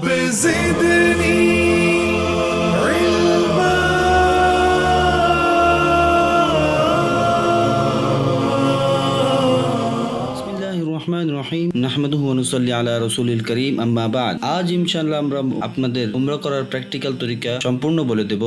رب زدني علما রহিম নাহমাদুহু ওয়া নুসাল্লি আলা রাসূলিল কারীম আম্মা বা'দ। আজ ইনশাআল্লাহ আমরা আপনাদের উমরা করার প্র্যাকটিক্যাল তরিকা সম্পূর্ণ বলে দেব।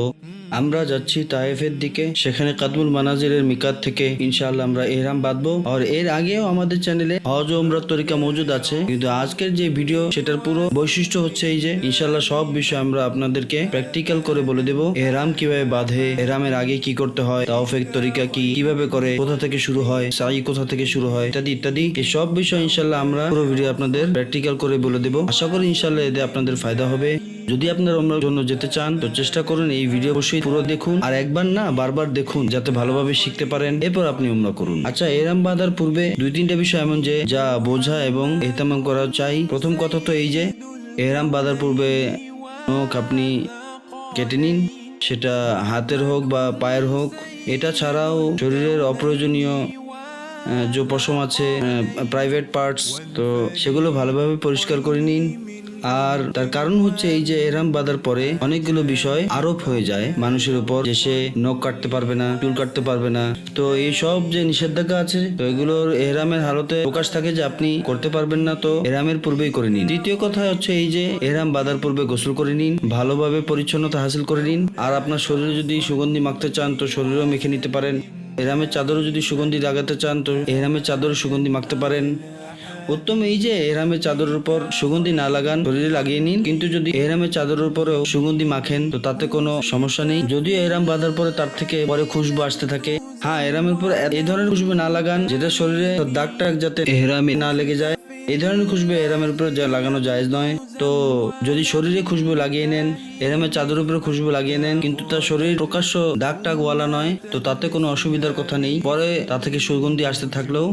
আমরা যাচ্ছি তায়েফের দিকে, সেখানে কাদমুল মানাজিরের মিকাত থেকে ইনশাআল্লাহ আমরা ইহরাম বাঁধবো। আর এর আগেও আমাদের চ্যানেলে হজ ও উমরার তরিকা মজুদ আছে, কিন্তু আজকের যে ভিডিও সেটার পুরো বৈশিষ্ট্য হচ্ছে এই যে ইনশাআল্লাহ সব বিষয় আমরা আপনাদেরকে প্র্যাকটিক্যাল করে বলে দেব। ইহরাম কিভাবে বাঁধে, ইহরামের আগে কি করতে হয়, তাওয়াফের তরিকা কি, কিভাবে করে, কোথা থেকে শুরু হয়, সাই কোথা থেকে শুরু হয়, ইত্যাদি ইত্যাদি। এই সব বিষয় ইনশাআল্লাহ আমরা পুরো ভিডিও আপনাদের প্র্যাকটিক্যাল করে বলে দেব। আশা করি ইনশাআল্লাহ এতে আপনাদের ফায়দা হবে। যদি আপনারা উমরার জন্য যেতে চান তো চেষ্টা করুন এই ভিডিও অবশ্যই পুরো দেখুন, আর একবার না বারবার দেখুন, যাতে ভালোভাবে শিখতে পারেন, এরপর আপনি উমরা করুন। আচ্ছা, ইহরাম বাঁধার পূর্বে দুই তিনটা বিষয় এমন যে যা বোঝা এবং ইহতিমাম করা চাই। প্রথম কথা তো এই যে ইহরাম বাঁধার পূর্বে নখ আপনি কেটে নিন, সেটা হাতের হোক বা পায়ের হোক। এটা ছাড়াও শরীরের অপ্রয়োজনীয় যে পশম আছে, প্রাইভেট পার্টস, তো সেগুলো ভালোভাবে পরিষ্কার করে নিন। আর তার কারণ হচ্ছে এই যে ইহরাম বাঁধার পরে অনেকগুলো বিষয় আরোপ হয়ে যায় মানুষের উপর, যে সে নখ কাটতে পারবে না, চুল কাটতে পারবে না। তো এই সব যে নিষেধাজ্ঞা আছে, তো এগুলোর ইহরামের হালতে প্রকাশ থাকে যে আপনি করতে পারবেন না, তো ইহরামের পূর্বেই করে নিন। দ্বিতীয় কথা হচ্ছে এই যে ইহরাম বাঁধার পূর্বে গোসল করে নিন, ভালোভাবে পরিচ্ছন্নতা হাসিল করে নিন। আর আপনার শরীরে যদি সুগন্ধি মাখতে চান তো শরীরেও মেখে নিতে পারেন। ইহরামের চাদরও যদি সুগন্ধি লাগাতে চান তো ইহরামের চাদরও সুগন্ধি মাখতে পারেন। উত্তম এই যে ইহরামের চাদরের উপর সুগন্ধি না লাগান, শরীরে লাগিয়ে নিন। কিন্তু যদি ইহরামের চাদরের উপরেও সুগন্ধি মাখেন তো তাতে কোনো সমস্যা নেই, যদিও ইহরাম বাঁধার পরে তার থেকে পরে খুশবু আসতে থাকে। হ্যাঁ, ইহরামের উপর এই ধরনের খুশবু না লাগান যেটা শরীরে দাগ টাগ যাতে ইহরামে না লেগে যায়। এই ধরনের খুশবু ইহরামের উপরে লাগানো জায়েজ নয়। তো যদি শরীরে খুশবু লাগিয়ে নেন, ইহরামের চাদরের উপরে খুশবু লাগিয়ে নেন, কিন্তু তার শরীর প্রকাশ্য দাগ টাগ ওয়ালা নয়, তো তাতে কোনো অসুবিধার কথা নেই। পরে তা থেকে সুগন্ধি আসতে থাকলেও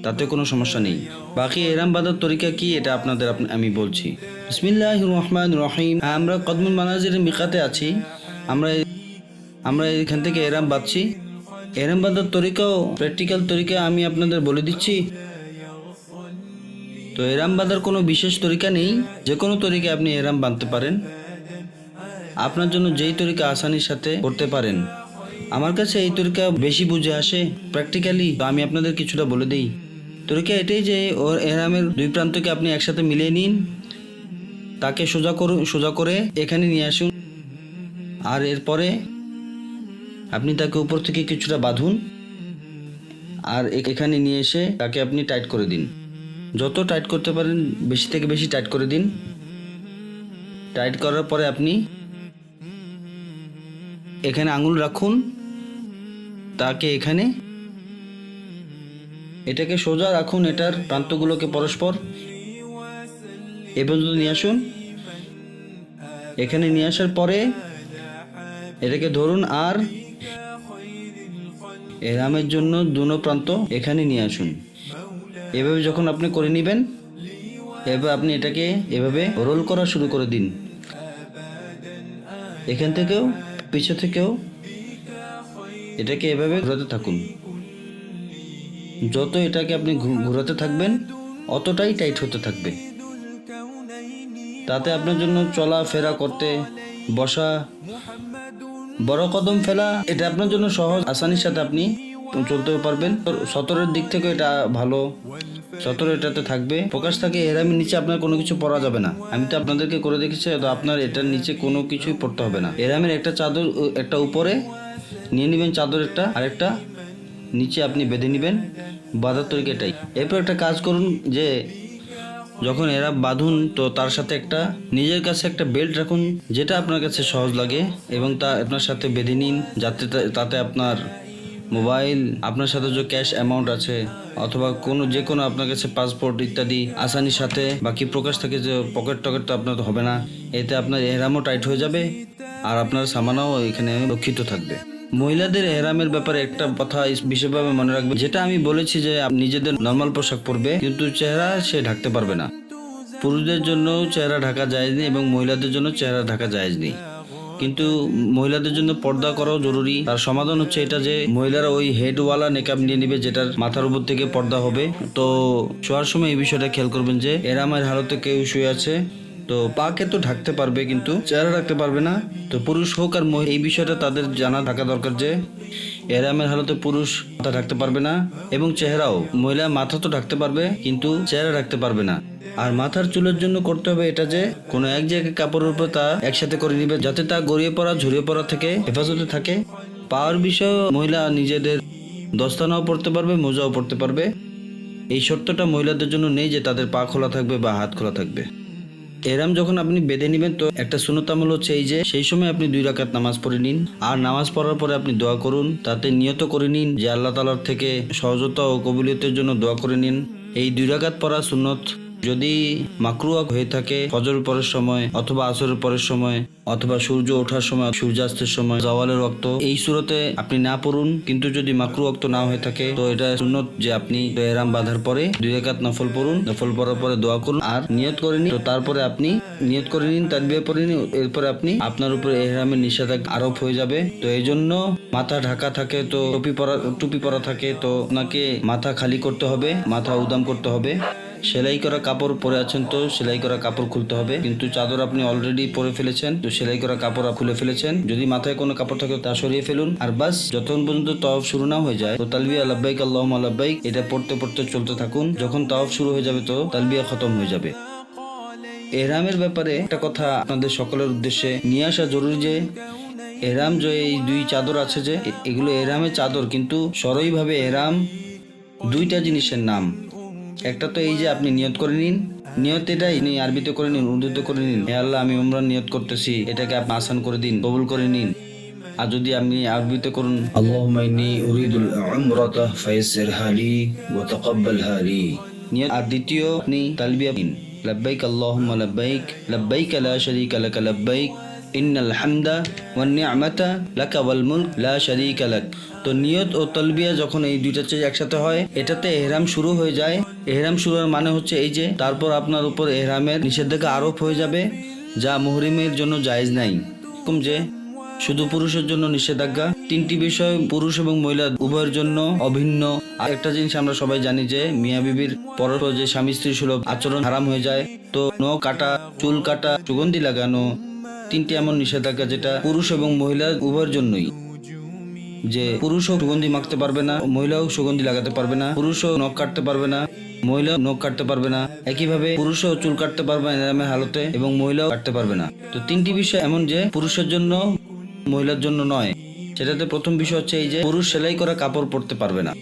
তাতে কোনো সমস্যা নেই। বাকি ইহরাম বাঁধার তরিকা কি এটা আমি বলছি। বিসমিল্লাহির রহমানির রহিম। আমরা কাদমুল মানাজিরের মিকাতে আছি, আমরা এখান থেকে ইহরাম বাঁধছি। ইহরাম বাঁধার তরিকাও প্র্যাকটিক্যাল তরিকা আমি আপনাদের বলে দিচ্ছি। তো ইহরাম বাঁধার কোনো বিশেষ তরিকা নেই, যে কোনো তরিকায় আপনি ইহরাম বাঁধতে পারেন, আপনার জন্য যেই তরিকা আসানির সাথে করতে পারেন। আমার কাছে এই তরিকা বেশি বুঝে আসে প্র্যাকটিক্যালি, তো আমি আপনাদের কিছুটা বলে দিই। তরিকা এটাই যে ওর ইহরামের দুই প্রান্তকে আপনি একসাথে মিলিয়ে নিন, তাকে সোজা করে এখানে নিয়ে আসুন। আর এরপরে আপনি তাকে উপর থেকে কিছুটা বাঁধুন, আর এখানে নিয়ে এসে তাকে আপনি টাইট করে দিন। যত টাইট করতে পারেন বেশি থেকে বেশি টাইট করে দিন। টাইট করার পরে আপনি এখানে আঙুল রাখুন, তাকে এটাকে সোজা রাখুন, এটার প্রান্তগুলোকে পরস্পর এ পর্যন্ত নিয়ে আসুন। এখানে নিয়ে আসার পরে এটাকে ধরুন, আর ইহরামের জন্য দুনো প্রান্ত এখানে নিয়ে আসুন। এভাবে যখন আপনি করে নেবেন, এবার আপনি এটাকে এভাবে রোল করা শুরু করে দিন। এখান থেকেও পিছু থেকেও এটাকে এভাবে ঘোরাতে থাকুন। যত এটাকে আপনি ঘোরাতে থাকবেন অতটাই টাইট হতে থাকবে। তাতে আপনার জন্য চলা ফেরা করতে, বসা, বড় কদম ফেলা, এটা আপনার জন্য সহজ, আসানির সাথে আপনি চলতেও পারবেন। সতরের দিক থেকে এটা ভালো, সতর এটাতে থাকবে। প্রকাশ থাকে ইহরামের নিচে আপনার কোনো কিছু পরা যাবে না। আমি তো আপনাদেরকে করে দেখেছি, তো আপনার এটার নিচে কোনো কিছুই পরতে হবে না। ইহরামের একটা চাদর একটা উপরে নিয়ে নেবেন, চাদর একটা, আরেকটা নিচে আপনি বেঁধে নেবেন। বাঁধার তরিকা এটাই। এরপর একটা কাজ করুন, যে যখন ইহরাম বাঁধুন তো তার সাথে নিজের কাছে একটা বেল্ট রাখুন, যেটা আপনার কাছে সহজ লাগে, এবং তা আপনার সাথে বেঁধে নিন, যাতে তাতে আপনার মোবাইল, আপনার সাথে যে ক্যাশ অ্যামাউন্ট আছে, অথবা যে কোনো আপনার কাছে পাসপোর্ট ইত্যাদি আসানির সাথে, বাকি প্রকাশ থাকে যে পকেট টকেট তো আপনার হবে না। এতে আপনার ইহরামও টাইট হয়ে যাবে, আর আপনার সামানও এখানে রক্ষিত থাকবে। মহিলাদের ইহরামের ব্যাপারে একটা কথা বিশেষভাবে মনে রাখবেন, যেটা আমি বলেছি যে নিজেদের নর্মাল পোশাক পরবে, কিন্তু চেহারা সে ঢাকতে পারবে না। পুরুষদের জন্য চেহারা ঢাকা জায়েজ নেই এবং মহিলাদের জন্য চেহারা ঢাকা জায়েজ নেই, কিন্তু মহিলাদের জন্য পর্দা করাও জরুরি। তার সমাধান হচ্ছে এটা যে মহিলারা ওই হেডওয়ালা নেকাব নিয়ে নিবে, যেটার মাথার উপর থেকে পর্দা হবে। তো শোয়ার সময় এই বিষয়টা খেয়াল করবেন যে ইহরামের হালতে কেউ শুয়ে আছে, তো পাকে তো ঢাকতে পারবে কিন্তু চেহারা রাখতে পারবে না। তো পুরুষ হোক আর মহিলা, এই বিষয়টা তাদের জানা থাকা দরকার যে এহরামের হালতে পুরুষ মাথা ঢাকতে পারবে না এবং চেহারাও, মহিলা মাথা তো ঢাকতে পারবে কিন্তু চেহারা রাখতে পারবে না। আর মাথার চুলের জন্য করতে হবে এটা যে কোনো এক জায়গায় কাপড়ের উপর তা একসাথে করে নিবে যাতে তা গড়িয়ে পড়া ঝরিয়ে পড়া থেকে হেফাজতে থাকে। পাওয়ার বিষয়ে মহিলা নিজেদের দস্তানাও পড়তে পারবে, মোজাও পড়তে পারবে। এই শর্তটা মহিলাদের জন্য নেই যে তাদের পা খোলা থাকবে বা হাত খোলা থাকবে। এহরাম যখন আপনি বেঁধে নেবেন তো একটা সুন্নত আমল হচ্ছে এই যে সেই সময় আপনি 2 রাকাত নামাজ পড়ে নিন, আর নামাজ পড়ার পরে আপনি দোয়া করুন, তাতে নিয়ত করে নিন যে আল্লাহ তাআলার থেকে সহজতা ও কবুলিয়তের জন্য দোয়া করে নিন। এই 2 রাকাত পড়া সুন্নত যদি মাকরুহ হয়ে থাকে ফজর পরের সময় অথবা আসরের পরের সময় অথবা সূর্য ওঠার সময়, সূর্যাস্তের সময়, জাওয়ালের ওয়াক্ত, এই সূরতে আপনি না পড়ুন। কিন্তু যদি মাকরুহ ওয়াক্ত না হয়ে থাকে তো এটা সুন্নত যে আপনি ইহরাম বাঁধার পরে 2 রাকাত নফল পড়ুন, নফল পড়ার পরে দোয়া করুন আর নিয়ত করে নিন। তো তারপরে আপনি নিয়ত করে নিন, তাকবীর পড়ে নিন, এরপরে আপনি আপনার উপরে ইহরামের নিষেধাজ্ঞা আরোপ হয়ে যাবে। তো এই জন্য মাথা ঢাকা থাকে, তো টুপি পরা থাকে, তো আপনাকে মাথা খালি করতে হবে, মাথা উদাম করতে হবে। সেলাই করা কাপড় পরে আছেন তো সেলাই করা কাপড় খুলতে হবে, কিন্তু চাদর আপনি অলরেডি পরে ফেলেছেন তো সেলাই করা কাপড় খুলে ফেলেছেন। যদি মাথায় কোনো কাপড় থাকে তা সরিয়ে ফেলুন। আর বাস যতক্ষণ পর্যন্ত তাওয়াফ শুরু না হয়ে যায় তো তালবিয়া লাব্বাইক আল্লাহুম্মা লাব্বাইক এটা পড়তে পড়তে চলতে থাকুন। যখন তাওয়াফ শুরু হয়ে যাবে তো তালবিয়া খতম হয়ে যাবে। এহরামের ব্যাপারে একটা কথা আপনাদের সকলের উদ্দেশ্যে নিয়ে আসা জরুরি যে এহরাম যে এই 2 চাদর আছে যে এগুলো এহরামের চাদর, কিন্তু সরইভাবে এহরাম 2টা জিনিসের নাম। একটা তো এই যে আপনি নিয়ত করে নিন, নিয়ত এটাই আপনি আরবিতে করে নিন, উর্দুতে করে নিন, হে আল্লাহ আমি উমরার নিয়ত করতেছি, এটাকে আপনি আসান করে দিন, কবুল করে নিন। আর যদি আপনি আরবিতে করুন আল্লাহুম্মা ইন্নী উরিদুল উমরাতা ফায়াসসিরহা লি ওয়া তাকাব্বালহা লি নিয়ত। আর দ্বিতীয় আপনি তালবিয়া দিন লাব্বাইক আল্লাহুম্মা লাব্বাইক লাব্বাইক লা শারীকা লাক লাব্বাইক ইন্নাল হামদা ওয়ান নি'মাতা লাকা ওয়াল মুলক লা শারীকা লাক। তো নিয়ত ও তালবিয়া যখন এই 2টা চেয়ে একসাথে হয় এটাতে এহরাম শুরু হয়ে যায়। এহরাম শুরুর মানে হচ্ছে এই যে তারপর আপনার উপর এহরামের নিষেধাজ্ঞা আরোপ হয়ে যাবে যা মুহরিমের জন্য জায়েজ নাই। এরকম যে শুধু পুরুষের জন্য নিষেধাজ্ঞা, 3টি বিষয় পুরুষ এবং মহিলা উভয়ের জন্য অভিন্ন। আর একটা জিনিস আমরা সবাই জানি যে মিয়া বিবির পরস্পর যে স্বামী স্ত্রী সুলভ আচরণ হারাম হয়ে যায়। তো নখ কাটা, চুল কাটা, সুগন্ধি লাগানো, 3টি এমন নিষেধাজ্ঞা যেটা পুরুষ এবং মহিলা উভয়ের জন্যই। যে পুরুষও সুগন্ধি মাখতে পারবে না, মহিলাও সুগন্ধি লাগাতে পারবে না, পুরুষও নখ কাটতে পারবে না, মহিলাও নখ কাটতে পারবে না। একইভাবে পুরুষও চুল কাটতে পারবে না এহরামের হালতে এবং মহিলাও কাটতে পারবে না। তো 3টি বিষয় এমন যে পুরুষের জন্য মহিলার জন্য নয়। সেটাতে প্রথম বিষয় হচ্ছে এই যে পুরুষ সেলাই করা কাপড় পরতে পারবে না।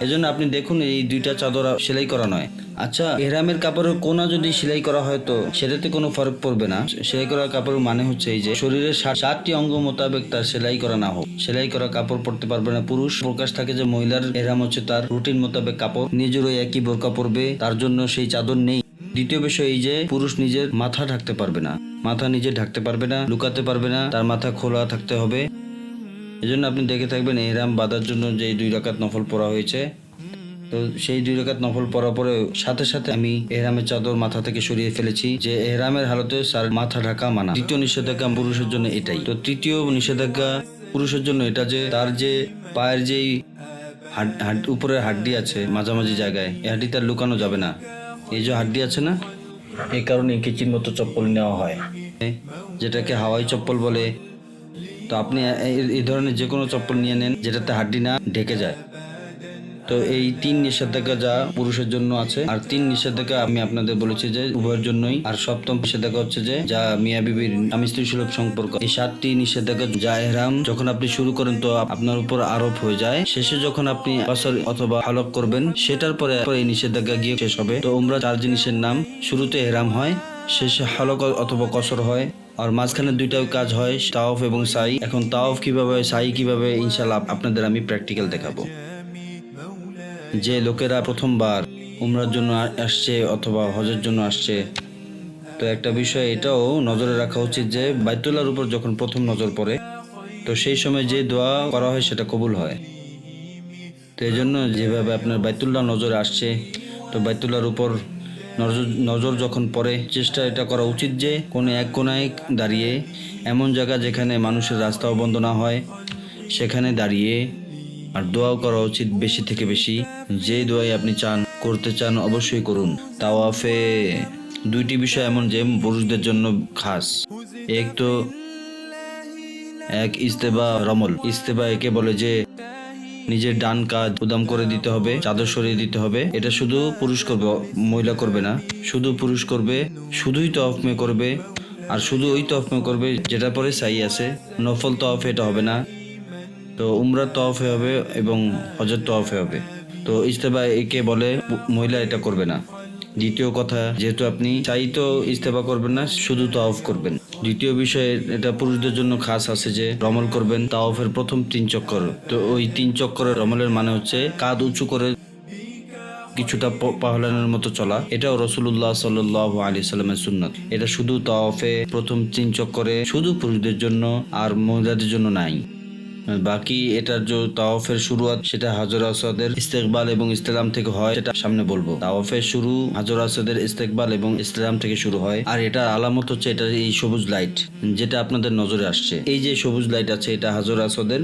এজন্য আপনি দেখুন এই 2টা চাদর সেলাই করা নয়। আচ্ছা, এহরামের কাপড়ের কোনা যদি সেলাই করা হয় তো সেটাতে কোনো ফারাক পড়বে না। সেলাই করা কাপড়ের মানে হচ্ছে এই যে শরীরের 7টি অঙ্গ মোতাবেক তার সেলাই করা না হোক, সেলাই করা কাপড় পরতে পারবে না। পুরুষ প্রকাশ থাকে যে মহিলার এহরাম হচ্ছে তার রুটিন মোতাবেক কাপড়, নিজের ওই একই বোরকা পরবে, তার জন্য সেই চাদর নেই। দ্বিতীয় বিষয় এই যে পুরুষ নিজের মাথা ঢাকতে পারবে না, মাথা নিজে ঢাকতে পারবে না, লুকাতে পারবে না, তার মাথা খোলা থাকতে হবে। এজন্য আপনি দেখে থাকবেন এহরাম বাঁধার জন্য যে 2 রাকাত নফল পড়া হয়েছে, তো সেই 2 রাকাত নফল পড়ার পরে সাথে সাথে আমি এহরামের চাদর মাথা থেকে সরিয়ে ফেলেছি যে এহরামের হালতে মাথা ঢাকা মানা। দ্বিতীয় নিষেধাজ্ঞা পুরুষের জন্য এটাই। তো তৃতীয় নিষেধাজ্ঞা পুরুষের জন্য এটা যে তার যে পায়ের যেই উপরের হাড্ডি আছে মাঝামাঝি জায়গায়, এই হাড্ডি তার লুকানো যাবে না। এই যে হাড্ডি আছে না, এই কারণে কেচির মতো চপ্পল নেওয়া হয় যেটাকে হাওয়াই চপ্পল বলে। তো আপনি এই ধরনের যে কোনো চপ্পল নিয়ে নেন যেটাতে হাড্ডি না ঢেকে যায়। তো এই 3 নিষেধাজ্ঞা যা পুরুষের জন্য আছে, আর 3 নিষেধাজ্ঞা আমি আপনাদের বলেছি যে উভয়ের জন্যই। আর 7ম নিষেধাজ্ঞা হচ্ছে যে যা মিয়া বিবির স্বামী স্ত্রী সুলভ সম্পর্ক। এই 7টি নিষেধাজ্ঞা যা এহরাম যখন আপনি শুরু করেন তো আপনার উপর আরোপ হয়ে যায়, শেষে যখন আপনি কসর অথবা হলক করবেন সেটার পরে এই নিষেধাজ্ঞা গিয়ে শেষ হবে। তো উমরা 4 জিনিসের নাম, শুরুতে এহরাম হয়, শেষে হলক অথবা কসর হয়, আর মাঝখানে 2টাও কাজ হয় তাওয়াফ এবং সাই। এখন তাওয়াফ কিভাবে, সাই কিভাবে ইনশাআল্লাহ আপনাদের আমি প্র্যাকটিক্যাল দেখাবো। যে লোকেরা প্রথমবার উমরার জন্য আসছে অথবা হজের জন্য আসছে, তো একটা বিষয় এটাও নজরে রাখা উচিত যে বাইতুল্লাহর উপর যখন প্রথম নজর পড়ে তো সেই সময় যে দোয়া করা হয় সেটা কবুল হয়। তো এই জন্য যেভাবে আপনার বাইতুল্লাহ নজরে আসছে তো বাইতুল্লাহর উপর নজর যখন পড়ে চেষ্টা এটা করা উচিত যে কোনো এক কোনায় দাঁড়িয়ে, এমন জায়গা যেখানে মানুষের রাস্তাও বন্ধ না হয় সেখানে দাঁড়িয়ে, আর দোয়াও করা উচিত বেশি থেকে বেশি। যে দোয়াই আপনি করতে চান অবশ্যই করুন। তাওয়াফে দুইটি বিষয় এমন যে পুরুষদের জন্য খাস। এক ইস্তেবা রমল। ইস্তেবা একে বলে যে নিজের ডান কাঁধ উদাম করে দিতে হবে, চাদর সরিয়ে দিতে হবে। এটা শুধু পুরুষ করবে, মহিলা করবে না। শুধু পুরুষ করবে, শুধুই তওয়াফ করবে, আর শুধু ওই তওয়াফ করবে যেটা পরে সাই আছে। নফল তওয়াফ এটা হবে না। তো উমরা তওয়াফে হবে এবং হজের তওয়াফে হবে। তো ইস্তেবা একে বলে, মহিলা এটা করবে না। দ্বিতীয় কথা, যেহেতু আপনি চাই তো ইস্তেফা করবেন না, শুধু তাওয়াফ করবেন। দ্বিতীয় বিষয়, এটা পুরুষদের জন্য খাস আছে যে রমল করবেন তাওয়াফের প্রথম 3 চক্কর। তো ওই 3 চক্করের রমলের মানে হচ্ছে কাঁধ উঁচু করে কিছুটা পাহলানের মতো চলা। এটাও রাসূলুল্লাহ সাল্লাল্লাহু আলাইহি সাল্লামের সুন্নাত। এটা শুধু তাওয়াফে প্রথম 3 চক্করে শুধু পুরুষদের জন্য, আর মহিলাদের জন্য নাই। বাকি এটার যে তাওয়াফের শুরুয়াত সেটা হাজর আসওয়াদের ইস্তেকবাল এবং ইস্তেলাম থেকে হয়, সেটা সামনে বলবো। তাওয়াফের শুরু হাজর আসওয়াদের ইস্তেকবাল এবং ইস্তেলাম থেকে শুরু হয়। আর এটার আলামত হচ্ছে এটা এই সবুজ লাইট যেটা আপনাদের নজরে আসছে। এই যে সবুজ লাইট আছে, এটা হাজর আসওয়াদের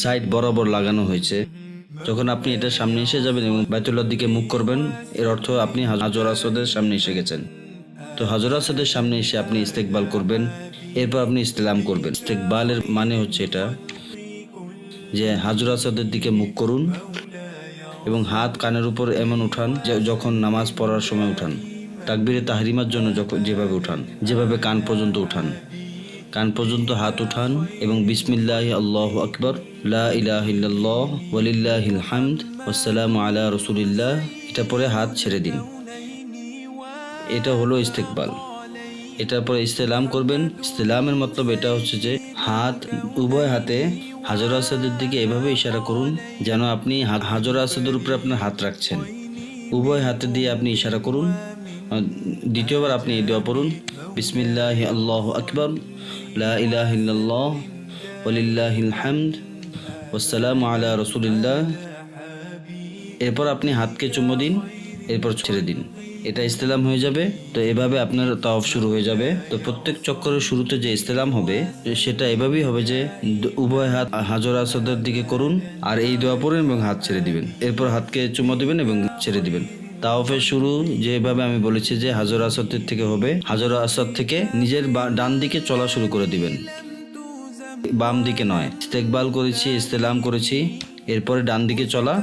সাইড বরাবর লাগানো হয়েছে। যখন আপনি এটার সামনে এসে যাবেন এবং বাইতুল্লাহর দিকে মুখ করবেন, এর অর্থ আপনি হাজর আসওয়াদের সামনে এসে গেছেন। তো হাজর আসওয়াদের সামনে এসে আপনি ইস্তেকবাল করবেন, এরপর আপনি ইস্তেলাম করবেন। ইস্তেকবালের মানে হচ্ছে এটা যে হাজর আসওয়াদের দিকে মুখ করুন এবং হাত কানের উপর এমন উঠান যখন নামাজ পড়ার সময় উঠান। তাকবীরে তাহরিমার জন্য যেভাবে উঠান, যেভাবে কান পর্যন্ত উঠান, কান পর্যন্ত হাত উঠান এবং বিসমিল্লাহি আল্লাহু আকবার, লা ইলাহা ইল্লাল্লাহ ওয়ালিল্লাহিল হামদ, ওয়াসসালামু আলা রাসূলিল্লাহ, এটা পরে হাত ছেড়ে দিন। এটা হলো ইস্তেকবাল। এটার পরে ইস্তেলাম করবেন। ইস্তেলামের মতলব এটা হচ্ছে যে হাত, উভয় হাতে হাজর আসওয়াদের দিকে এভাবে ইশারা করুন যেন আপনি হাজর আসওয়াদের উপরে আপনার হাত রাখছেন। উভয় হাতে দিয়ে আপনি ইশারা করুন। দ্বিতীয়বার আপনি এই দোয়া পড়ুন, বিসমিল্লাহি আল্লাহু আকবার, লা ইলাহা ইল্লাল্লাহ ওয়ালিল্লাহিল হামদ, ওয়াসসালামু আলা রাসূলিল্লাহ। এরপর আপনি হাতকে চুম্বো দিন, এরপর ছেড়ে দিন। এটা ইস্তেলাম হয়ে যাবে। তো এভাবে আপনার তাওয়াফ শুরু হয়ে যাবে। তো প্রত্যেক চক্করের শুরুতে যে ইস্তেলাম হবে সেটা এভাবেই হবে যে উভয় হাত হাজর আসওয়াদের দিকে করুন আর এই দোয়া পড়েন এবং হাত ছেড়ে দিবেন। এরপর হাতকে চুমো দিবেন এবং ছেড়ে দিবেন। তাওয়াফের শুরু যেভাবে আমি বলেছি যে হাজর আসওয়াদের থেকে হবে। হাজর আসওয়াদ থেকে নিজের ডান দিকে চলা শুরু করে দিবেন, বাম দিকে নয়। ইস্তেকবাল করেছি, ইস্তেলাম করেছি, এরপরে ডান দিকে চলা।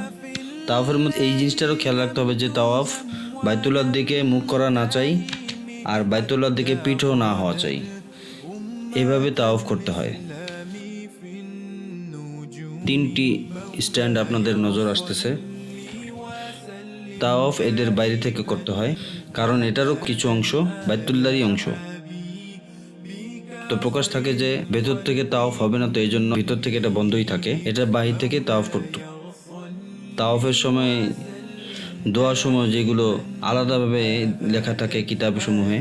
তাওয়াফের মধ্যে এই জিনিসটারও খেয়াল রাখতে হবে যে তাওয়াফ বাইতুল্লাহর দিকে মুখ করা না চাই, আর বাইতুল্লাহর দিকে পিঠও না হওয়া চাই। এভাবে তাওয়াফ করতে হয়। 3টি স্ট্যান্ড আপনাদের নজর আসতেছে। তাওয়াফ এদের বাইরে থেকে করতে হয়, কারণ এটারও কিছু অংশ বাইতুল্লাহরই অংশ। তো প্রকাশ থাকে যে ভেতর থেকে তাওয়াফ হবে না, তো এই জন্য ভিতর থেকে এটা বন্ধই থাকে। এটা বাহির থেকে তাওয়াফ করতে। তাওয়াফের সময় দোয়ার সময় যেগুলো আলাদাভাবে লেখা থাকে কিতাবসমূহে,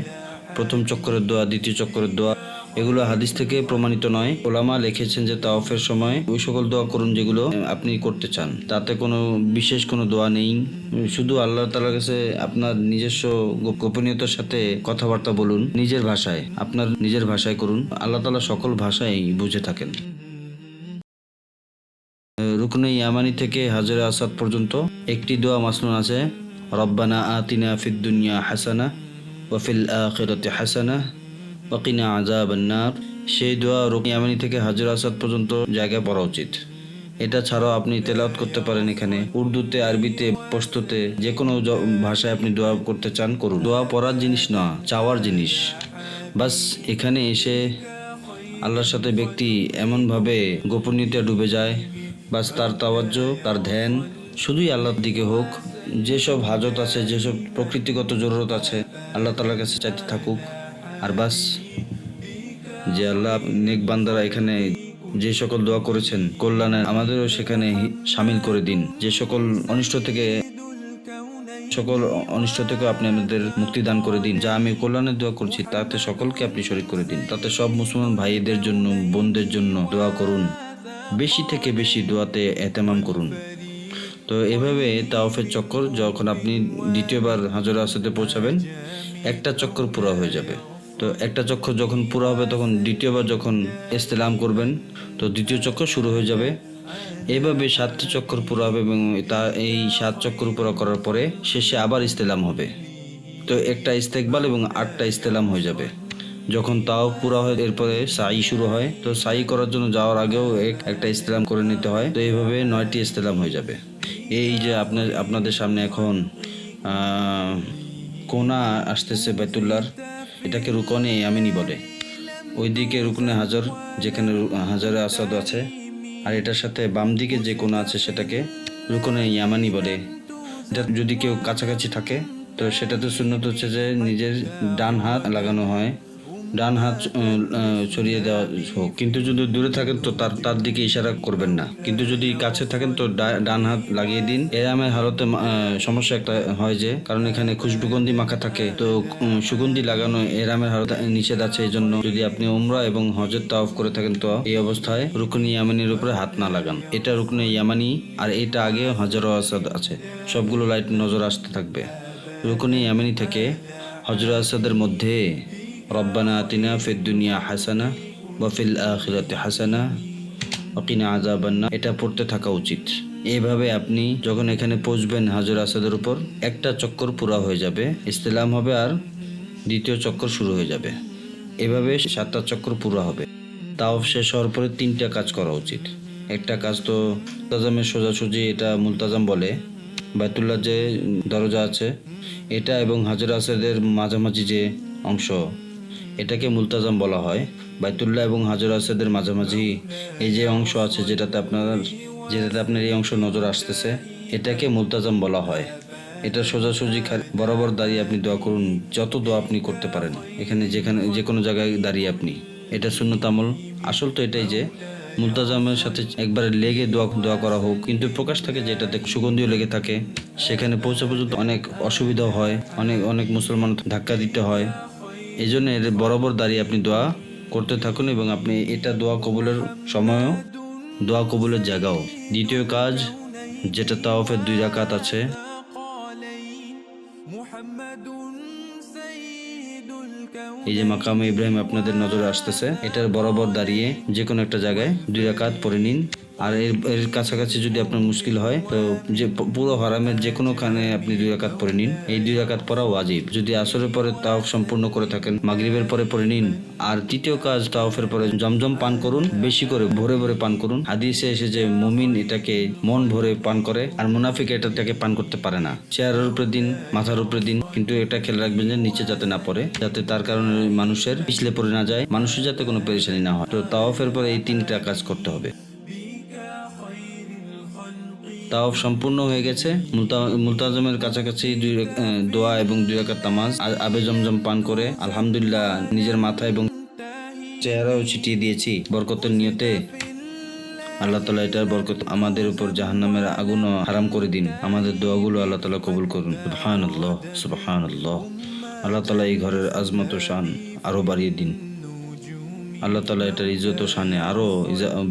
প্রথম চক্করের দোয়া, দ্বিতীয় চক্করের দোয়া, এগুলো হাদিস থেকে প্রমাণিত নয়। ওলামা লিখেছেন যে তাওয়াফের সময় ওই সকল দোয়া করুন যেগুলো আপনি করতে চান। তাতে কোনো বিশেষ কোনো দোয়া নেই। শুধু আল্লাহ তাআলার কাছে আপনার নিজস্ব গোপনীয়তার সাথে কথাবার্তা বলুন, নিজের ভাষায়, আপনার নিজের ভাষায় করুন। আল্লাহ তাআলা সকল ভাষাই বুঝে থাকেন। রুকনে ইয়ামানি থেকে হাজরে আসওয়াদ পর্যন্ত একটি দোয়া মাসনুন আছে, রব্বানা আতিনা ফিদ দুনিয়া হাসানা ওয়া ফিল আখিরাতি হাসানা ওয়া কিনা আযাবান নার। সেই দোয়া রুকনে ইয়ামানি থেকে হাজরে আসওয়াদ পর্যন্ত জায়গায় পড়া উচিত। এটা ছাড়াও আপনি তেলাওয়াত করতে পারেন এখানে উর্দুতে, আরবিতে, পশতুতে, যে কোনো ভাষায় আপনি দোয়া করতে চান করুন। দোয়া পড়ার জিনিস না, চাওয়ার জিনিস। বাস এখানে এসে আল্লাহর সাথে ব্যক্তি এমনভাবে গোপনীয়তা ডুবে যায়, বাস তার তাওয়াজ্জু, তার ধ্যান শুধুই আল্লাহর দিকে হোক। যেসব হাজত আছে, যেসব প্রকৃতিগত জরুরত আছে, আল্লাহ তাআলার কাছে চাইতে থাকুক। আর বাস যে আল্লাহ নেক বান্দারা এখানে যে সকল দোয়া করেছেন কল্যাণে, আমাদেরও সেখানে শামিল করে দিন। যে সকল অনিষ্ট থেকে আপনি আমাদের মুক্তি দান করে দিন। যা আমি কল্যাণের দোয়া করছি তাতে সকলকে আপনি শরীক করে দিন। তাতে সব মুসলমান ভাইদের জন্য, বোনদের জন্য দোয়া করুন। বেশি থেকে বেশি দোয়াতে এতেমাম করুন। তো এভাবে তাওয়াফের চক্কর যখন আপনি দ্বিতীয়বার হাজর আসওয়াদে পৌঁছাবেন, একটা চক্কর পুরো হয়ে যাবে। তো একটা চক্কর যখন পুরো হবে তখন দ্বিতীয়বার যখন ইস্তেলাম করবেন, তো দ্বিতীয় চক্কর শুরু হয়ে যাবে। এভাবে 7টি চক্কর পুরো হবে এবং এই 7 চক্কর পুরো করার পরে শেষে আবার ইস্তেলাম হবে। তো একটা ইস্তেকবাল এবং 8টা ইস্তেলাম হয়ে যাবে। যখন তাও পুরা হয় এরপরে সাই শুরু হয়। তো সাই করার জন্য যাওয়ার আগেও একটা ইস্তেলাম করে নিতে হয়। তো এইভাবে 9টি ইস্তেলাম হয়ে যাবে। এই যে আপনাদের সামনে এখন কোনা আসতেছে বাইতুল্লাহর, এটাকে রুকনে ইয়ামিনি বলে। ওইদিকে রুকনে হাজার, যেখানে হাজারে আসাদ আছে, আর এটার সাথে বাম দিকে যে কোনা আছে সেটাকে রুকনে ইয়ামানি বলে। এটা যদি কেউ কাছাকাছি থাকে তো সেটাতে সুন্নত হচ্ছে যে নিজের ডান হাত লাগানো হয়, ডান হাত ছড়িয়ে দেওয়া হোক। কিন্তু যদি দূরে থাকেন তো তার দিকে ইশারা করবেন না, কিন্তু যদি কাছে থাকেন তো ডান হাত লাগিয়ে দিন। এরামের হালতে সমস্যা একটা হয় যে, কারণ এখানে খুশবুগন্ধি মাখা থাকে, তো সুগন্ধি লাগানো এরামের হালতে নিষেধ আছে। এই জন্য যদি আপনি উমরা এবং হজের তাওয়াফ করে থাকেন তো এই অবস্থায় রুকনি ইয়ামানির উপরে হাত না লাগান। এটা রুকনি ইয়ামানি, আর এটা আগে হাজার আসাদ আছে। সবগুলো লাইট নজর আসতে থাকবে। রুকনি ইয়ামানি থেকে হজর আসাদের মধ্যে রব্বানা আতিনা ফিদ দুনিয়া হাসানা ওয়া ফিল আখিরাতি হাসানা ওয়া কিনা আযাবান্নার, এটা পড়তে থাকা উচিত। এইভাবে আপনি যখন এখানে পৌঁছবেন হাজর আসাদের উপর, একটা চক্কর পুরা হয়ে যাবে, ইস্তেলাম হবে, আর দ্বিতীয় চক্কর শুরু হয়ে যাবে। এভাবে 7টা চক্কর পুরা হবে। তাওয়াফ শেষ হওয়ার পরে 3টা কাজ করা উচিত। একটা কাজ তো মুলতাজামের সোজাসুজি, এটা মুলতাজাম বলে। বাইতুল্লাহ যে দরজা আছে এটা এবং হাজর আসাদের মাঝামাঝি যে অংশ, এটাকে মুলতাজাম বলা হয়। বাইতুল্লাহ এবং হাজর আসাদের মাঝামাঝি এই যে অংশ আছে, যেটাতে আপনার এই অংশ নজর আসতেছে, এটাকে মুলতাজাম বলা হয়। এটা সোজাসুজি বরাবর দাঁড়িয়ে আপনি দোয়া করুন, যত দোয়া আপনি করতে পারেন এখানে, যে কোনো জায়গায় দাঁড়িয়ে আপনি। এটা সুন্নত আমল। আসল তো এটাই যে মুলতাজামের সাথে একবারে লেগে দোয়া করা হোক, কিন্তু প্রকাশ থাকে যে এটাতে সুগন্ধিও লেগে থাকে। সেখানে পৌঁছা পর্যন্ত অনেক অসুবিধাও হয়, অনেক মুসলমান ধাক্কা দিতে হয়। এই জন্য এর বরাবর দাঁড়িয়ে আপনি দোয়া করতে থাকুন, এবং আপনি এটা দোয়া কবুলের সময়ও, দোয়া কবুলের জায়গাও। দ্বিতীয় কাজ যেটা তাওয়াফের 2 রাকাত আছে, এই যে মাকামে ইব্রাহিম আপনাদের নজরে আসতেছে, এটার বরাবর দাঁড়িয়ে যে কোনো একটা জায়গায় 2 রাকাত পড়ে নিন। আর এর কাছাকাছি যদি আপনার মুশকিল হয় তো যে পুরো হারামের যে কোনোখানে আপনি 2 রাকাত পড়ে নিন। এই 2 রাকাত পড়া ওয়াজিব। যদি আসরের পরে তাওয়াফ সম্পূর্ণ করে থাকেন মাগরিবের পরে পড়ে নিন। আর তৃতীয় কাজ, তাওয়াফের পরে জমজম পান করুন, বেশি করে ভরে ভরে পান করুন। হাদিসে এসে যে মুমিন এটাকে মন ভরে পান করে, আর মুনাফিক এটাকে পান করতে পারে না। চেয়ারের উপরে দিন, মাথার উপরে দিন, কিন্তু এটা খেয়াল রাখবেন যে নিচে যাতে না পড়ে, যাতে তার কারণে মানুষের পিছলে পড়ে না যায়, মানুষের যাতে কোনো পেরেশানি না হয়। তো তাওয়াফের পরে এই 3টা কাজ করতে হবে। তাওয়াফ সম্পূর্ণ হয়ে গেছে। মুলতাজামের কাছাকাছি দোয়া এবং 2 রাকাত নামাজ, আবে জমজম পান করে আলহামদুলিল্লাহ নিজের মাথা এবং চেহারাও ছিটিয়ে দিয়েছি বরকতের নিয়তে। আল্লাহ তাআলা এটার বরকত আমাদের উপর জাহান্নামের আগুনও হারাম করে দিন। আমাদের দোয়াগুলো আল্লাহ তাআলা কবুল করুন। সুবহানাল্লাহ, সুবহানাল্লাহ। আল্লাহ তাআলা এই ঘরের আজমত ও শান আরো বাড়িয়ে দিন। আল্লাহ তাআলা এটার ইজ্জত ও শানে আরো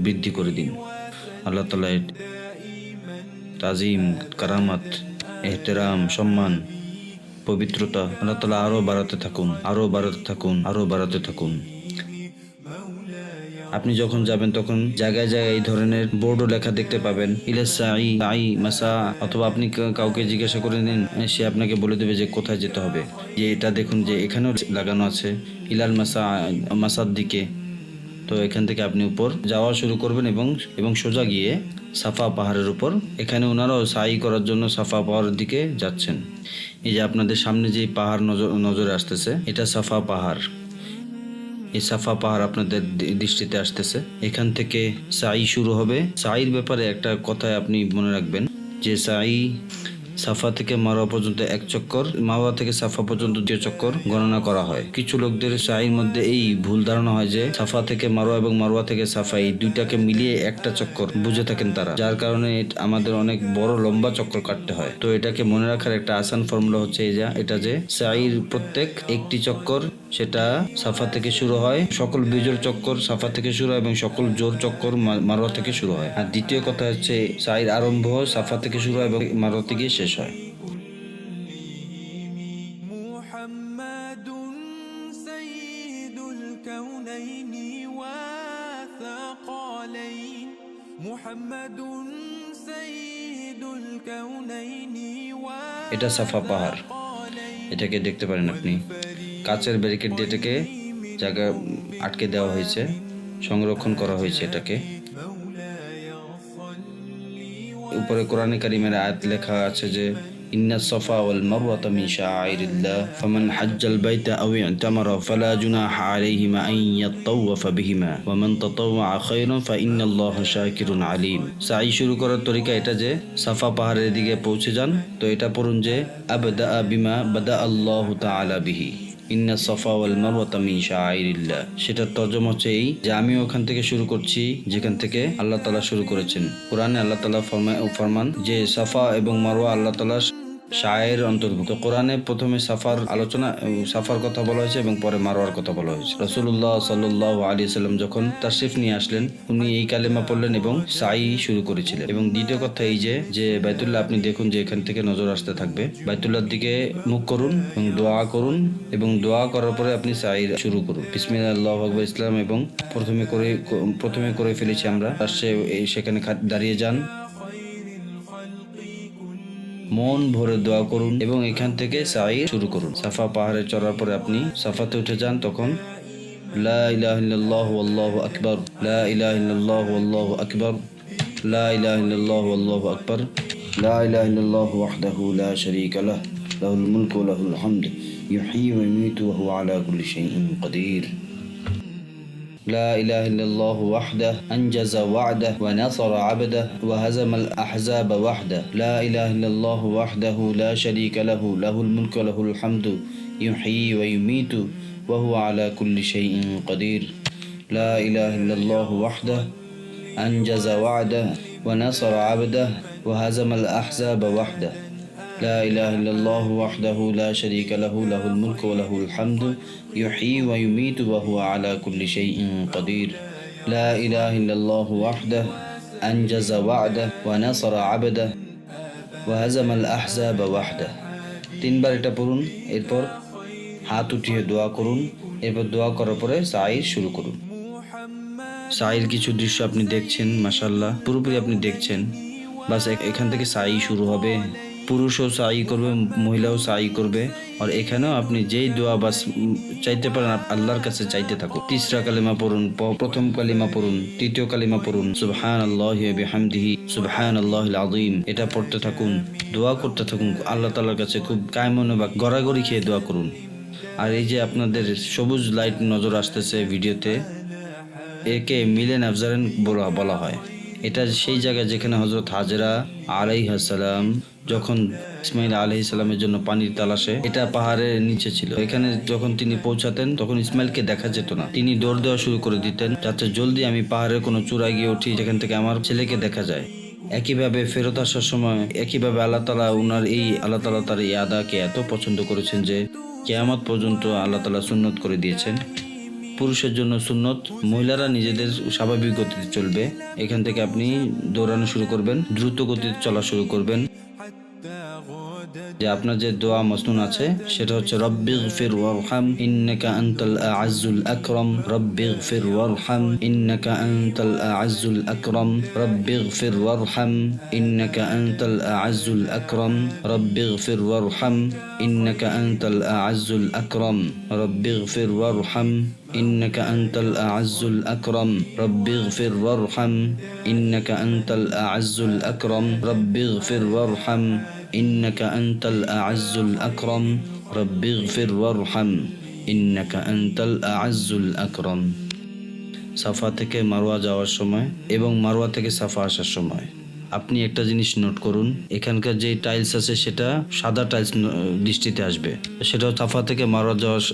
বৃদ্ধি করে দিন। আল্লাহ তাআলা তাজিম, কারামাত, এহতেরাম, সম্মান, পবিত্রতা আল্লাহ তাআলা আরো বাড়াতে থাকুন, আরো বাড়াতে থাকুন, আরো বাড়াতে থাকুন। আপনি যখন যাবেন তখন জায়গায় জায়গায় এই ধরনের বোর্ডও লেখা দেখতে পাবেন, ইলাসাই মাসা, অথবা আপনি কাউকে জিজ্ঞাসা করে নিন, সে আপনাকে বলে দেবে যে কোথায় যেতে হবে। যে এটা দেখুন যে এখানেও লাগানো আছে ইলাল মাসার দিকে। তো এখান থেকে আপনি উপর যাওয়া শুরু করবেন এবং সোজা গিয়ে সাফা পাহাড়ের উপর, এখানে ওনারাও সাই করার জন্য সাফা পাহাড়ের দিকে যাচ্ছেন। এই যে আপনাদের সামনে যে পাহাড় নজরে আসতেছে, এটা সাফা পাহাড়। এই সাফা পাহাড় আপনাদের দৃষ্টিতে আসতেছে। এখান থেকে সাই শুরু হবে। সাইর ব্যাপারে একটা কথা আপনি মনে রাখবেন যে সাফা থেকে মারোয়া পর্যন্ত 1 চক্কর, মারোয়া থেকে সাফা পর্যন্ত 2 চক্কর গণনা করা হয়। কিছু লোকদের সাইর মধ্যে এই ভুল ধারণা হয় যে সাফা থেকে মারোয়া এবং মারোয়া থেকে সাফা এই দুইটাকে মিলিয়ে একটা চক্কর বুঝে থাকেন তারা, যার কারণে আমাদের অনেক বড় লম্বা চক্কর কাটতে হয়। তো এটাকে মনে রাখার একটা আসান ফর্মুলা হচ্ছে এটা যে সাইর প্রত্যেক একটি চক্কর সেটা সাফা থেকে শুরু হয়, সকল বিজোড় চক্কর সাফা থেকে শুরু হয় এবং সকল জোড় চক্কর মারোয়া থেকে শুরু হয়। আর দ্বিতীয় কথা হচ্ছে সাইর আরম্ভ সাফা থেকে শুরু হয় এবং মারোয়া থেকে শেষ হয়। এটা সাফা পাহাড়। এটাকে দেখতে পারেন আপনি। কাচের ব্যারিকেড দিয়ে এটাকে জায়গা আটকে দেওয়া হয়েছে, সংরক্ষণ করা হয়েছে এটাকে। উপরে কোরআনে কারিমের আয়াত লেখা আছে যে ইন্না সফা ওয়াল মারওয়াতা মিন শাআইরিল্লাহ ফামান হাজ্জাল বাইতা আও ইতামারা ফালা জুনাহা আলাইহিমা আন ইয়াতাওয়াফা বিহিমা ওয়া মান তাতাওয়া খায়রান ফা ইন্নাল্লাহা শাকিরুন আলিম। সাই শুরু করার তরিকা এটা যে সাফা পাহাড়ের দিকে পৌঁছে যান, তো এটা পড়ুন যে আবদা বিমা বাদা আল্লাহু তাআলা বিহি ইন্না সফা ওয়াল মারওয়াতা মিন শাআইরিল্লাহ। সেটার তরজমা হচ্ছে এই যে আমি ওখান থেকে শুরু করছি যেখান থেকে আল্লাহ তাআলা শুরু করেছেন। কোরআনে আল্লাহ তাআলা ফরমান যে সাফা এবং মারওয়া আল্লাহ তাআলা শায়ের অন্তর্ভুক্ত। কোরআনে প্রথমে সাফার কথা বলা হয়েছে এবং পরে মারওয়ার কথা বলা হয়েছে। রাসূলুল্লাহ সাল্লাল্লাহু আলাইহি সাল্লাম যখন তাশরিফ নিয়ে আসলেন, উনি এই কালেমা পড়লেন এবং সাই শুরু করেছিলেন। এবং দ্বিতীয় কথা এই যে বাইতুল্লাহ, আপনি দেখুন যে এখান থেকে নজর আসতে থাকবে, বাইতুল্লাহর দিকে মুখ করুন এবং দোয়া করুন, এবং দোয়া করার পরে আপনি সাই শুরু করুন। বিসমিল্লাহ আল্লাহু আকবার ইসলাম, এবং প্রথমে করে ফেলেছি আমরা। সেখানে দাঁড়িয়ে যান, মন ভরে দোয়া করুন এবং এখান থেকে সাই শুরু করুন। সাফা পাহাড়ে চড়ার পরে আপনি সাফাতে উঠে যান, তখন লা ইলাহা ইল্লাল্লাহু আল্লাহু আকবার, লা ইলাহা ইল্লাল্লাহু আল্লাহু আকবার, লা ইলাহা ইল্লাল্লাহু আল্লাহু আকবার, লা ইলাহা ইল্লাল্লাহু ওয়াহদাহু লা শারীকা লাহু লাহুল মুলকু ওয়া লাহুল হামদু ইউহয়ী ওয়া ইউমীতু ওয়া হুয়া আলা কুল্লি শাইইন কাদির। لا إله إلا الله وحده أنجز وعده ونصر عبده وهزم الأحزاب وحده. لا إله إلا الله وحده لا شريك له له الملك وله الحمد يحيي ويميت وهو على كل شيء قدير. لا إله إلا الله وحده أنجز وعده ونصر عبده وهزم الأحزاب وحده. لا إله إلا الله وحده لا شريك له له الملك وله الحمد يحيي ويميت وهو على كل شيء قدير. لا إله إلا الله وحده أنجز وعده ونصر عبده وهزم الأحزاب وحده. তিনবার এটা পড়ুন, এরপর হাত উঠিয়ে দোয়া করুন, এরপর দোয়া করার পরে সাই শুরু করুন। সাইয়ের কিছু দৃশ্য আপনি দেখছেন, মাশাআল্লাহ পুরোপুরি আপনি দেখছেন। বাস এখান থেকে সাই শুরু হবে, পুরুষও সাই করবে, মহিলাও সাই করবে। আর এখানেও আপনি যেই দোয়া বাস চাইতে পারেন আল্লাহর কাছে চাইতে থাকুন। তিসরা কালিমা পড়ুন, প্রথম কালিমা পড়ুন, তৃতীয় কালিমা পড়ুন, সুবহানাল্লাহি ওয়া বিহামদিহি সুবহানাল্লাহিল আযীম। এটা পড়তে থাকুন, দোয়া করতে থাকুন আল্লাহ তাআলার কাছে। খুব কায়মনে বা গড়াগড়ি খেয়ে দোয়া করুন। আর এই যে আপনাদের সবুজ লাইট নজর আসতেছে ভিডিওতে, একে মিলেন আফজারেন বলা হয়। এটা সেই জায়গা যেখানে হযরত হাজরা আলাইহিস সালাম যখন ইসমাইল আলাইহিস সালামের জন্য পানির তালাশে, এটা পাহাড়ের নিচে ছিল। এখানে যখন তিনি পৌঁছাতেন তখন ইসমাইলকে দেখা যেত না। তিনি দৌড় দেওয়া শুরু করে দিতেন, যাতে জলদি আমি পাহাড়ের কোনো চূড়ায় গিয়ে উঠি যেখান থেকে আমার ছেলেকে দেখা যায়। একইভাবে ফেরত আসার সময় একইভাবে আল্লাহ তাআলা তার এই আদাকে এত পছন্দ করেছেন যে কিয়ামত পর্যন্ত আল্লাহ তাআলা সুন্নত করে দিয়েছেন। পুরুষের জন্য সুন্নত, মহিলারা নিজেদের স্বাভাবিক গতিতে চলবে। এখান থেকে আপনি দৌড়ানো শুরু করবেন, দ্রুত গতিতে চলা শুরু করবেন। যে আপনার যে দোয়া মসনুন আছে সেটা হচ্ছে রব্বিগফির ওয়ারহাম ইন্নাকা আনতাল আ'আজ্জুল আকরাম, রব্বিগফির ওয়ারহাম ইন্নাকা আনতাল আ'আজ্জুল আকরাম, রব্বিগফির ওয়ারহাম ইন্নাকা আনতাল আ'আজ্জুল আকরাম, রব্বিগফির ওয়ারহাম ইন্নাকা আনতাল আ'আজ্জুল আকরাম, রব্বিগফির ওয়ারহাম إنك أنت الأعز الأكرم رب اغفر وارحم إنك أنت الأعز الأكرم رب اغفر وارحم إنك أنت الأعز الأكرم رب اغفر وارحم إنك أنت الأعز الأكرم. সাফা থেকে মারওয়া যাওয়ার সময় এবং মারওয়া থেকে সাফা আসার সময় আপনি একটা জিনিস নোট করুন, এখানকার যে টাইলস আছে সেটা সাদা টাইলস দৃষ্টিতে আসবে। সেটা সাফা থেকে মারওয়া যাওয়ার,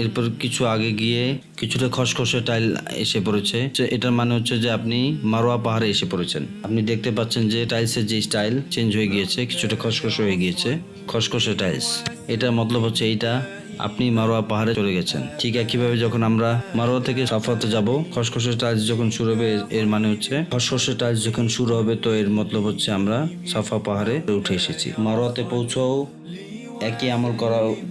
এরপর কিছু আগে গিয়ে কিছুটা খসখসে টাইল এসে পড়েছে। এটার মানে হচ্ছে যে আপনি মারওয়া পাহাড়ে এসে পড়েছেন। আপনি দেখতে পাচ্ছেন যে টাইলসের যে স্টাইল চেঞ্জ হয়ে গিয়েছে, কিছুটা খসখসে হয়ে গিয়েছে, খসখসে টাইলস। এটার মতলব হচ্ছে এইটা আপনি মারওয়া পাহাড়ে চলে গেছেন। ঠিক একইভাবে যখন আমরা মারওয়া থেকে সাফাতে যাব, খসখসে টাইলস যখন শুরু হবে, এর মানে হচ্ছে খসখসে টাইলস যখন শুরু হবে, তো এর মতলব হচ্ছে আমরা সাফা পাহাড়ে উঠে এসেছি। মারওয়াতে পৌঁছাও একই আমল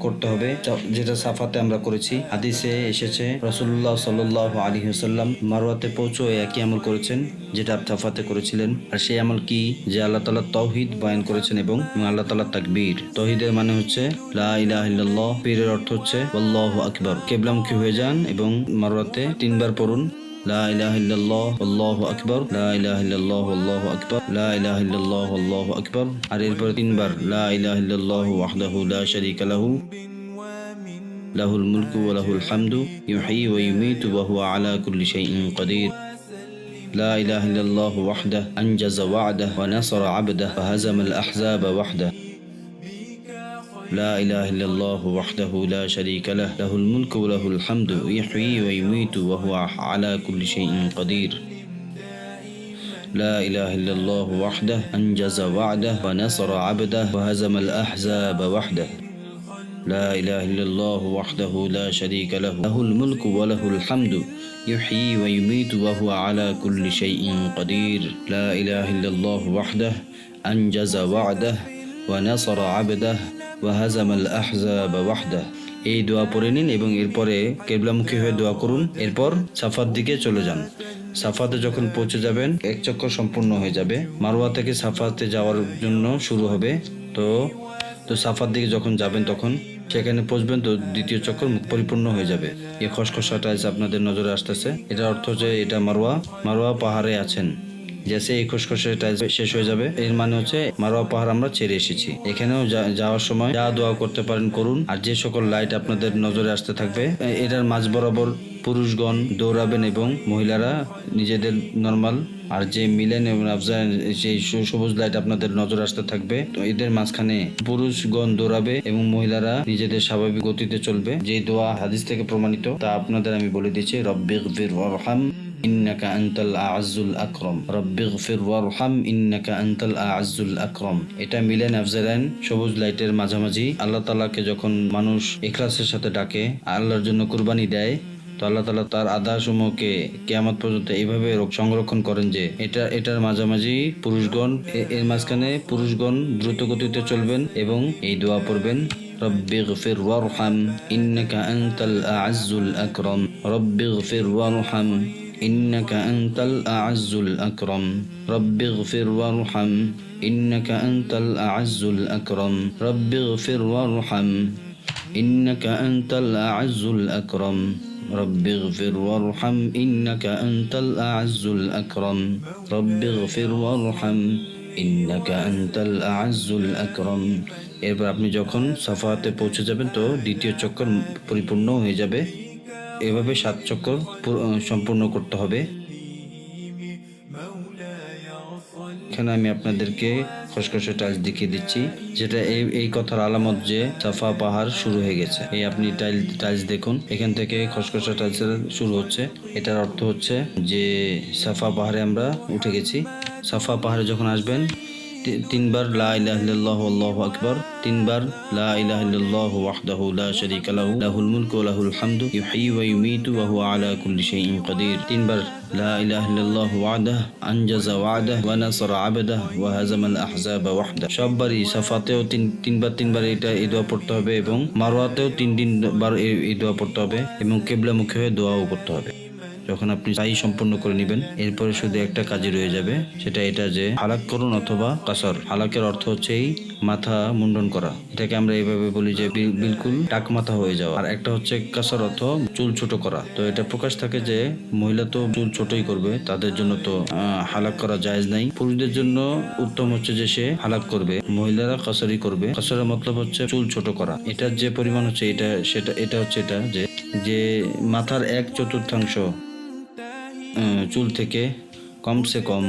করতে হবে যেটা সাফাতে আমরা করেছি। হাদিসে এসেছে রাসূলুল্লাহ সাল্লাল্লাহু আলাইহি ওয়াসাল্লাম মারওয়াতে পৌঁছে একই আমল করেছেন যেটা সাফাতে করেছিলেন। আর সেই আমল কি? যে আল্লাহ তাআলা তাওহীদ বয়ান করেছেন এবং আল্লাহ তাআলা তাকবীর। তাওহীদের মানে হচ্ছে লা ইলাহা ইল্লাল্লাহ, তাকবীরের অর্থ হচ্ছে আল্লাহু আকবার। কিবলামুখী হয়ে যান এবং মারওয়াতে 3 বার পড়ুন লা ইলাহা ইল্লাল্লাহ আল্লাহু আকবার, লা ইলাহা ইল্লাল্লাহ আল্লাহু আকবার, লা ইলাহা ইল্লাল্লাহ আল্লাহু আকবার। আর এরপর 3 বার লা ইলাহা ইল্লাল্লাহ ওয়াহদাহু লা শারীকা লাহু লাহুল মুলকু ওয়া লাহুল হামদু ইউহয়ী ওয়া ইউমীতু ওয়া হুয়া আলা কুল্লি শাইইন কাদির। لا إله إلا الله وحده أنجز وعده ونصر عبده وهزم الأحزاب وحده. لا إله إلا الله وحده لا شريك له له الملك وله الحمد يحيي ويميت وهو على كل شيء قدير. لا إله إلا الله وحده أنجز وعده ونصر عبده وهزم الأحزاب وحده. لا إله إلا الله وحده لا شريك له له الملك وله الحمد يحيي ويميت وهو على كل شيء قدير. لا إله إلا الله وحده أنجز وعده ونصر عبده وهزم الأحزاب وحده. এই দোয়া পড়ে নিন এবং এরপরে কিবলামুখী হয়ে দোয়া করুন। এরপর সাফার দিকে চলে যান। সাফাতে যখন পৌঁছে যাবেন এক চক্কর সম্পূর্ণ হয়ে যাবে। মারওয়া থেকে সাফাতে যাওয়ার জন্য শুরু হবে। তো সাফার দিকে যখন যাবেন তখন সেখানে পৌঁছবেন তো দ্বিতীয় চক্কর পরিপূর্ণ হয়ে যাবে। এই খসখসা টাইলস আপনাদের নজরে আসতেছে, এটার অর্থ হচ্ছে এটা মারওয়া পাহাড়ে আছেন। জেসে এই খসখসে টাইলস শেষ হয়ে যাবে এর মানে হচ্ছে মারওয়া পাহাড় আমরা ছেড়ে এসেছি। এখানেও যাওয়ার সময় যা দোয়া করতে পারেন করুন। আর যে সকল লাইট আপনাদের নজরে আসতে থাকবে এটার মাঝ বরাবর পুরুষগণ দৌড়াবেন এবং মহিলারা নিজেদের নর্মাল। আর যে মিলেন এবং আফজান সেই সবুজ লাইট আপনাদের নজর আসতে থাকবে। তো এদের মাঝখানে পুরুষগণ দৌড়াবে এবং মহিলারা নিজেদের স্বাভাবিক গতিতে চলবে। যে দোয়া হাদিস থেকে প্রমাণিত তা আপনাদের আমি বলে দিচ্ছি। রব্বিগফির ওয়ারহাম ইন্নাকা আনতাল আ'আজ্জুল আকরাম, রব্বিগফির ওয়ারহাম ইন্নাকা আনতাল আ'আজ্জুল আকরাম। এটা মিলেন আফজালাইন সবুজ লাইটের মাঝামাঝি। আল্লাহ তাআলাকে যখন মানুষ ইখলাসের সাথে ডাকে, আল্লাহর জন্য কুরবানি দেয়, তো আল্লাহ তাআলা তার আদাসমূহকে কিয়ামত পর্যন্ত এইভাবে সংরক্ষণ করেন যে এটার মাঝামাঝি পুরুষগণ, এর মাঝখানে পুরুষগণ দ্রুত গতিতে চলবেন এবং এই দোয়া পড়বেন রব্বিগফির ওয়ারহাম ইন্নাকা আনতাল আ'আজ্জুল আকরাম, রব্বিগফির ওয়ারহাম ইন্নাকা আনতাল আ'আজ্জুল আকরাম, রব্বিগফির ওয়ারহাম ইন্নাকা আনতাল আ'আজ্জুল আকরাম, রব্বিগফির ওয়ারহাম ইন্নাকা আনতাল আ'আজ্জুল আকরাম, রব্বিগফির ওয়ারহাম ইন্নাকা আনতাল আ'আজ্জুল আকরাম, রব্বিগফির ওয়ারহাম ইন্নাকা আনতাল আ'আজ্জুল আকরাম। এরপর আপনি যখন সাফাতে পৌঁছে যাবেন তো দ্বিতীয় চক্কর পরিপূর্ণ হয়ে যাবে। এভাবে 7 চক্কর সম্পূর্ণ করতে হবে। এখানে আমি আপনাদেরকে খসখসে টাইলস দেখিয়ে দিচ্ছি, যেটা এই কথার আলামত যে সাফা পাহাড় শুরু হয়ে গেছে। এই আপনি টাইলস দেখুন, এখান থেকে খসখসে টাইলস শুরু হচ্ছে। এটার অর্থ হচ্ছে যে সাফা পাহাড়ে আমরা উঠে গেছি। সাফা পাহাড়ে যখন আসবেন 3 বার লা ইলাহা ইল্লাল্লাহু আল্লাহু আকবার, 3 বার লা ইলাহা ইল্লাল্লাহু ওয়াহদাহু লা শারীকা লাহু লাহুল মুলকু ওয়া লাহুল হামদু ইউহয়ী ওয়া ইউমীতু ওয়া হুয়া আলা কুল্লি শাইইন কাদির। 3 বার লা ইলাহা ইল্লাল্লাহু ওয়াহদাহু আনজাযা ওয়া'দাহু ওয়া নাসারা 'আবদাহু ওয়া হাযামাল আহযাবা ওয়াহদাহু। সববারই সাফাতেও 3 বার এই দোয়া পড়তে হবে এবং মারওয়াতেও 3 বার এই দোয়া পড়তে হবে এবং কিবলামুখী হয়ে দোয়াও করতে হবে। যখন আপনি সাই সম্পূর্ণ করে নেবেন এরপরে শুধু একটা কাজই রয়ে যাবে, সেটা এটা যে হালাক করুন অথবা কাসর। হালাকের অর্থ হচ্ছে এই মাথা মুন্ডন করা, এটাকে আমরা এইভাবে বলি যে বিলকুল টাক মাথা হয়ে যাওয়া। আর একটা হচ্ছে কাসর অর্থ চুল ছোট করা। তো এটা প্রকাশ থাকে যে মহিলা তো চুল ছোটই করবে, তাদের জন্য তো হালাক করা জায়েজ নাই। পুরুষদের জন্য উত্তম হচ্ছে যে সে হালাক করবে, মহিলারা কাসরই করবে। কাসরের মতলব হচ্ছে চুল ছোট করা। এটার যে পরিমাণ হচ্ছে এটা হচ্ছে এটা যে মাথার 1/4 চুল থেকে কমসে কম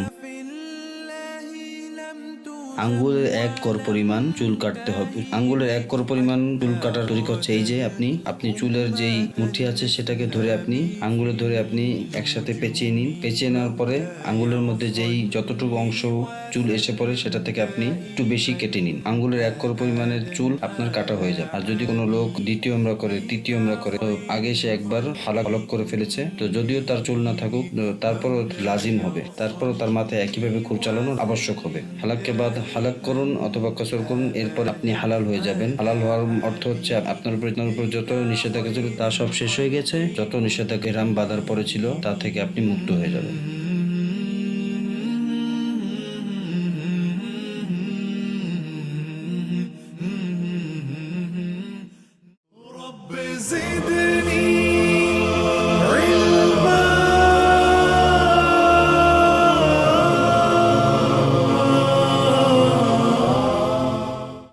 আঙ্গুলের 1 কর পরিমাণ চুল কাটতে হবে। আঙ্গুলের 1 কর পরিমাণ চুল কাটার তরিকা হচ্ছে এই যে আপনি চুলের যেই মুঠি আছে সেটাকে ধরে আঙ্গুলে ধরে আপনি একসাথে পেঁচিয়ে নিন। পেঁচিয়ে নেওয়ার পরে আঙ্গুলের মধ্যে যেই যতটুকু অংশ চুল এসে পড়ে সেটা থেকে আপনি একটু বেশি কেটে নিন। আঙ্গুলের 1 কর পরিমাণের চুল আপনার কাটা হয়ে যাবে। আর যদি কোনো লোক দ্বিতীয় উমরা করে তৃতীয় উমরা করে, তো আগে সে একবার হালাক করে ফেলেছে, তো যদিও তার চুল না থাকুক তারপরও লাজিম হবে, তারপরও তার মাথায় একইভাবে খুর চালানো আবশ্যক হবে। হালাককে বাদ হালাক করুন অথবা কসর করুন, এরপর আপনি হালাল হয়ে যাবেন। হালাল হওয়ার অর্থ হচ্ছে আপনার উপর যত নিষেধাজ্ঞা ছিল তা সব শেষ হয়ে গেছে, যত নিষেধাজ্ঞা রাম বাঁধার পরে ছিল তা থেকে আপনি মুক্ত হয়ে যাবেন।